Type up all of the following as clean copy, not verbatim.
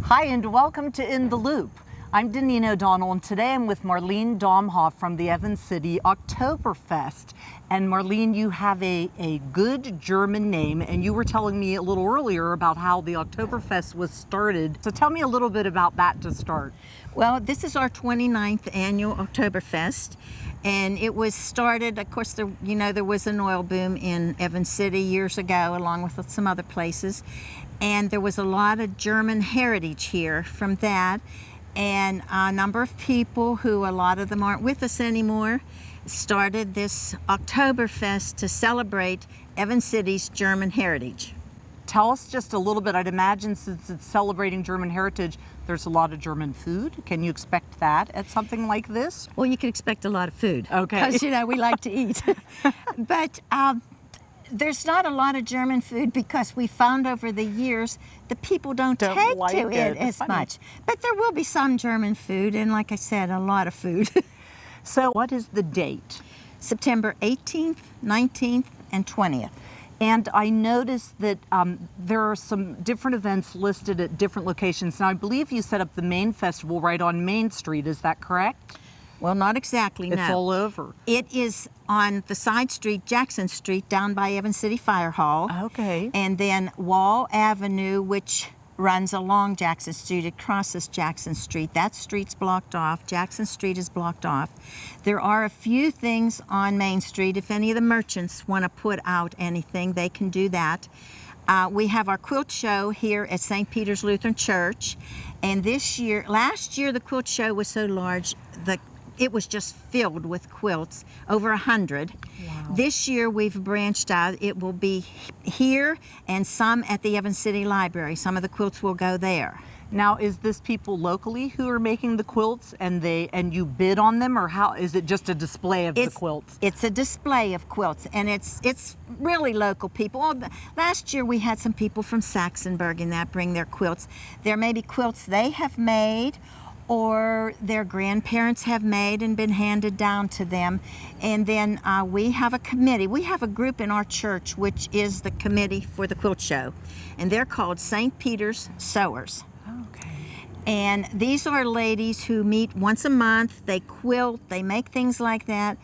Hi, and welcome to In the Loop. I'm Deneen O'Donnell, and today I'm with Marlene Domhoff from the Evans City Oktoberfest. And Marlene, you have a good German name, and you were telling me a little earlier about how the Oktoberfest was started. So tell me a little bit about that to start. Well, this is our 29th annual Oktoberfest, and it was started, of course, there was an oil boom in Evans City years ago, along with some other places, and there was a lot of German heritage here from that, and a number of people who, a lot of them aren't with us anymore, started this Oktoberfest to celebrate Evans City's German heritage. Tell us just a little bit. I'd imagine since it's celebrating German heritage, there's a lot of German food. Can you expect that at something like this? Well, you can expect a lot of food. Okay. Because, we like to eat. But there's not a lot of German food because we found over the years the people don't take like to it as Funny. much. But there will be some German food, and like I said, a lot of food. So what is the date? September 18th, 19th, and 20th. And I noticed that there are some different events listed at different locations. Now, I believe you set up the main festival right on Main Street. Is that correct? Well, not exactly, no. It's all over. It is on the side street, Jackson Street, down by Evans City Fire Hall. Okay. And then Wall Avenue, which runs along Jackson Street. It crosses Jackson Street. That street's blocked off. Jackson Street is blocked off. There are a few things on Main Street. If any of the merchants want to put out anything, they can do that. We have our quilt show here at St. Peter's Lutheran Church. And last year the quilt show was so large, it was just filled with quilts, over 100. Wow. This year we've branched out. It will be here and some at the Evans City Library. Some of the quilts will go there. Now, is this people locally who are making the quilts and you bid on them, or how is it just a display of the quilts? It's a display of quilts, and it's really local people. Last year we had some people from Saxonburg and that bring their quilts. There may be quilts they have made or their grandparents have made and been handed down to them. And then we have a committee. We have a group in our church which is the committee for the quilt show, and they're called St. Peter's Sewers. Okay. And these are ladies who meet once a month. They quilt, they make things like that,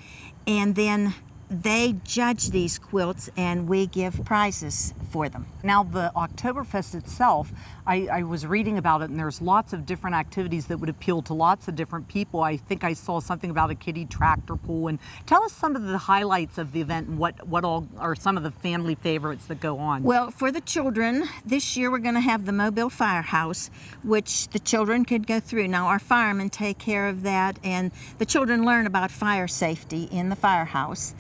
and then they judge these quilts and we give prizes for them. Now, the Oktoberfest itself, I was reading about it, and there's lots of different activities that would appeal to lots of different people. I think I saw something about a kiddie tractor pull. And tell us some of the highlights of the event and what all are some of the family favorites that go on. Well, for the children, this year we're going to have the mobile firehouse, which the children could go through. Now, our firemen take care of that, and the children learn about fire safety in the firehouse.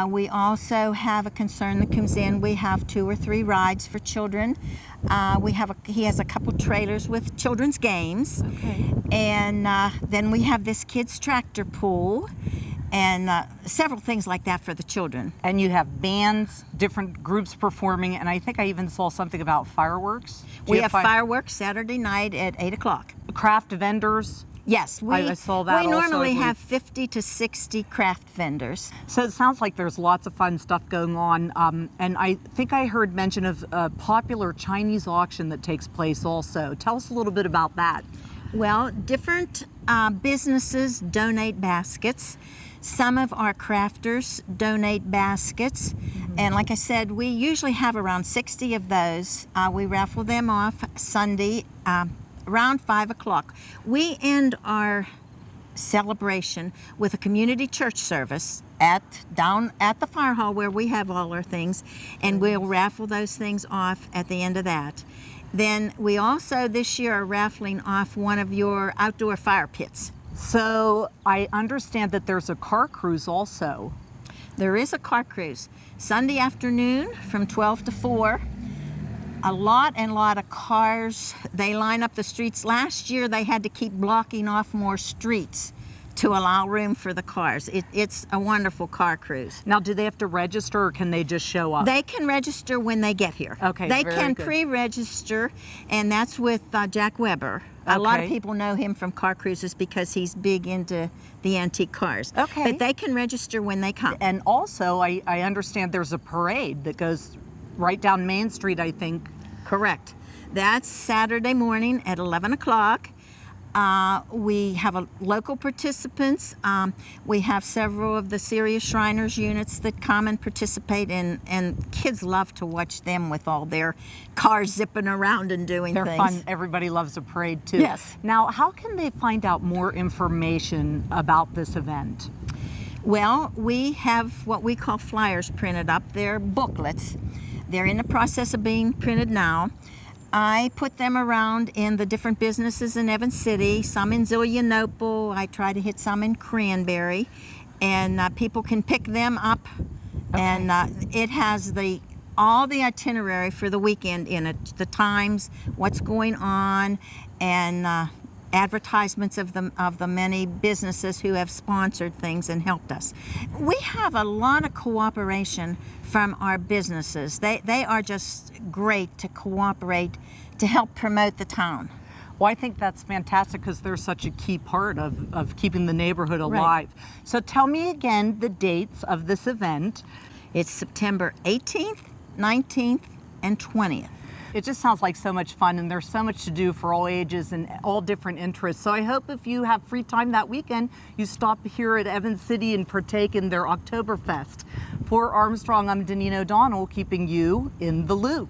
We also have a concern that comes in. We have 2 or 3 rides for children. He has a couple trailers with children's games. Okay. And then we have this kids tractor pull and several things like that for the children. And you have bands, different groups performing, and I think I even saw something about fireworks. We have fireworks Saturday night at 8 o'clock. Craft vendors. Yes, I saw that we also, normally have 50 to 60 craft vendors. So it sounds like there's lots of fun stuff going on. And I think I heard mention of a popular Chinese auction that takes place also. Tell us a little bit about that. Well, different businesses donate baskets. Some of our crafters donate baskets. Mm-hmm. And like I said, we usually have around 60 of those. We raffle them off Sunday around 5 o'clock. We end our celebration with a community church service down at the fire hall where we have all our things, and we'll raffle those things off at the end of that. Then we also this year are raffling off one of your outdoor fire pits. So I understand that there's a car cruise also. There is a car cruise Sunday afternoon from 12 to 4. A lot of cars. They line up the streets. Last year they had to keep blocking off more streets to allow room for the cars. It's a wonderful car cruise. Now, do they have to register, or can they just show up? They can register when they get here. Okay, They very can good. pre-register, and that's with Jack Weber. Okay. A lot of people know him from car cruises because he's big into the antique cars. Okay. But they can register when they come. And also, I understand there's a parade that goes right down Main Street, I think. Correct. That's Saturday morning at 11 o'clock. We have local participants. We have several of the Serious Shriners units that come and participate in, and kids love to watch them with all their cars zipping around and doing They're things. fun. Everybody loves a parade too. Yes. Now, how can they find out more information about this event? Well, we have what we call flyers printed up. They're booklets. They're in the process of being printed now. I put them around in the different businesses in Evans City, some in Zillionople. I try to hit some in Cranberry, and people can pick them up. Okay. And it has all the itinerary for the weekend in it, the times, what's going on, and advertisements of the many businesses who have sponsored things and helped us. We have a lot of cooperation from our businesses. They are just great to cooperate to help promote the town. Well, I think that's fantastic because they're such a key part of keeping the neighborhood alive. Right. So tell me again the dates of this event. It's September 18th, 19th, and 20th. It just sounds like so much fun, and there's so much to do for all ages and all different interests. So I hope if you have free time that weekend, you stop here at Evans City and partake in their Oktoberfest. For Armstrong, I'm Deneen O'Donnell, keeping you in the loop.